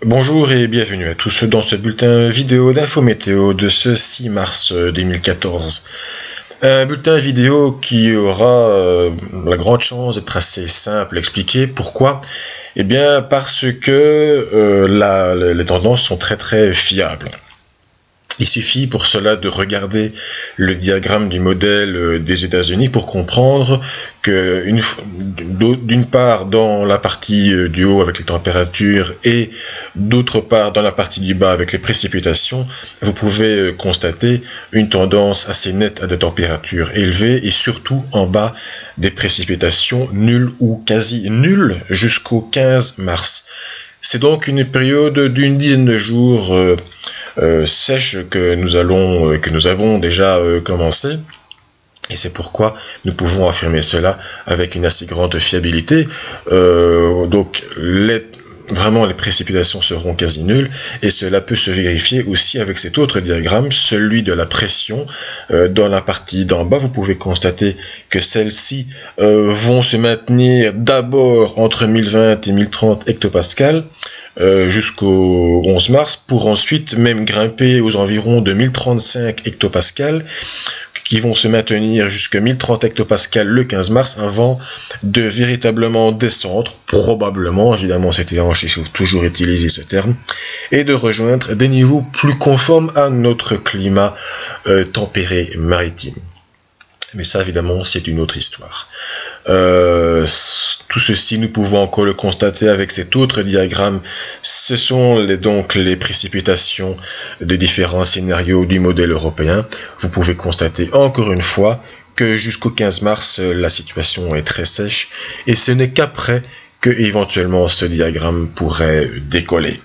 Bonjour et bienvenue à tous dans ce bulletin vidéo d'info météo de ce 6 mars 2014. Un bulletin vidéo qui aura la grande chance d'être assez simple à expliquer. Pourquoi ? Eh bien parce que les tendances sont très fiables. Il suffit pour cela de regarder le diagramme du modèle des États-Unis pour comprendre que d'une part dans la partie du haut avec les températures et d'autre part dans la partie du bas avec les précipitations, vous pouvez constater une tendance assez nette à des températures élevées et surtout en bas des précipitations nulles ou quasi nulles jusqu'au 15 mars. C'est donc une période d'une dizaine de jours sèche que nous avons déjà commencé, et c'est pourquoi nous pouvons affirmer cela avec une assez grande fiabilité. Donc vraiment les précipitations seront quasi nulles, et cela peut se vérifier aussi avec cet autre diagramme, celui de la pression. Dans la partie d'en bas, vous pouvez constater que celles-ci vont se maintenir d'abord entre 1020 et 1030 hectopascales jusqu'au 11 mars, pour ensuite même grimper aux environs de 1035 hectopascales, qui vont se maintenir jusqu'à 1030 hectopascales le 15 mars, avant de véritablement descendre, probablement, évidemment c'était hanche, il faut toujours utiliser ce terme, et de rejoindre des niveaux plus conformes à notre climat tempéré maritime. Mais ça, évidemment, c'est une autre histoire. Tout ceci, nous pouvons encore le constater avec cet autre diagramme. Ce sont donc les précipitations de différents scénarios du modèle européen. Vous pouvez constater encore une fois que jusqu'au 15 mars, la situation est très sèche, et ce n'est qu'après que éventuellement ce diagramme pourrait décoller.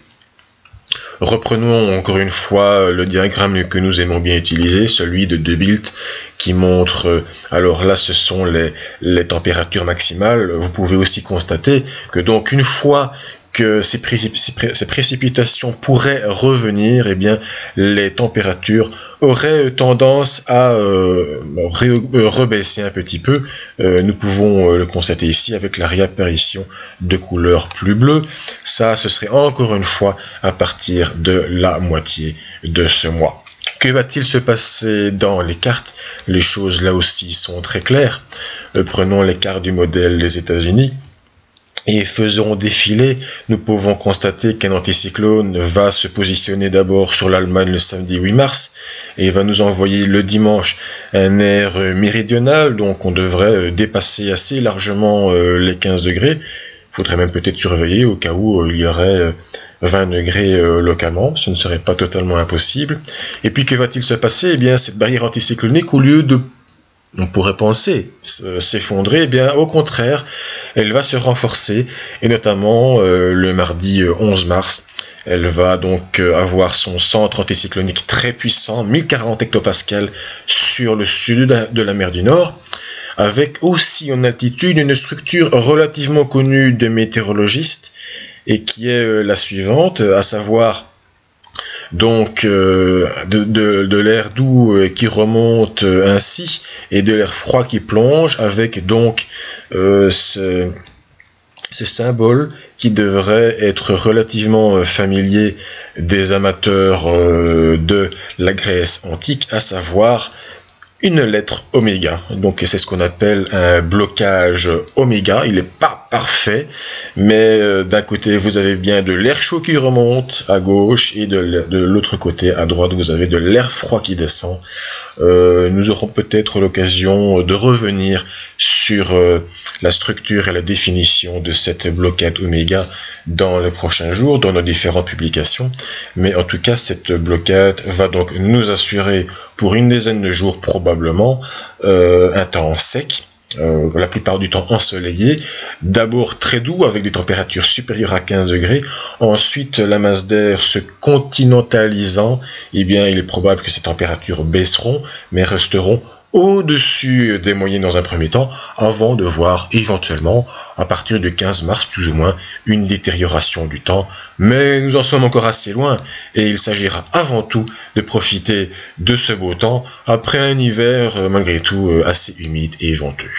Reprenons encore une fois le diagramme que nous aimons bien utiliser, celui de De Bilt, qui montre, alors là ce sont les températures maximales. Vous pouvez aussi constater que donc une fois que ces précipitations pourraient revenir, eh bien les températures auraient tendance à rebaisser un petit peu. Nous pouvons le constater ici avec la réapparition de couleurs plus bleues. Ça, ce serait encore une fois à partir de la moitié de ce mois. Que va-t-il se passer dans les cartes? Les choses là aussi sont très claires. Prenons les cartes du modèle des États-Unis et faisons défiler. Nous pouvons constater qu'un anticyclone va se positionner d'abord sur l'Allemagne le samedi 8 mars et va nous envoyer le dimanche un air méridional, donc on devrait dépasser assez largement les 15 degrés. Il faudrait même peut-être surveiller au cas où il y aurait 20 degrés localement, ce ne serait pas totalement impossible. Et puis que va-t-il se passer? Eh bien cette barrière anticyclonique, au lieu de, on pourrait penser, s'effondrer, eh bien au contraire, elle va se renforcer, et notamment le mardi 11 mars, elle va donc avoir son centre anticyclonique très puissant, 1040 hectopascales sur le sud de la mer du Nord, avec aussi en altitude une structure relativement connue des météorologistes, et qui est la suivante, à savoir donc de l'air doux qui remonte ainsi, et de l'air froid qui plonge, avec donc ce symbole qui devrait être relativement familier des amateurs de la Grèce antique, à savoir une lettre oméga. Donc c'est ce qu'on appelle un blocage oméga. Il n'est pas parfait, mais d'un côté vous avez bien de l'air chaud qui remonte à gauche, et de l'autre côté à droite vous avez de l'air froid qui descend. Nous aurons peut-être l'occasion de revenir sur la structure et la définition de cette blocade oméga dans les prochains jours, dans nos différentes publications. Mais en tout cas, cette blocade va donc nous assurer pour une dizaine de jours probablement un temps sec, la plupart du temps ensoleillé, d'abord très doux avec des températures supérieures à 15 degrés, ensuite la masse d'air se continentalisant, eh bien il est probable que ces températures baisseront, mais resteront au-dessus des moyennes dans un premier temps, avant de voir éventuellement, à partir du 15 mars plus ou moins, une détérioration du temps. Mais nous en sommes encore assez loin, et il s'agira avant tout de profiter de ce beau temps, après un hiver malgré tout assez humide et venteux.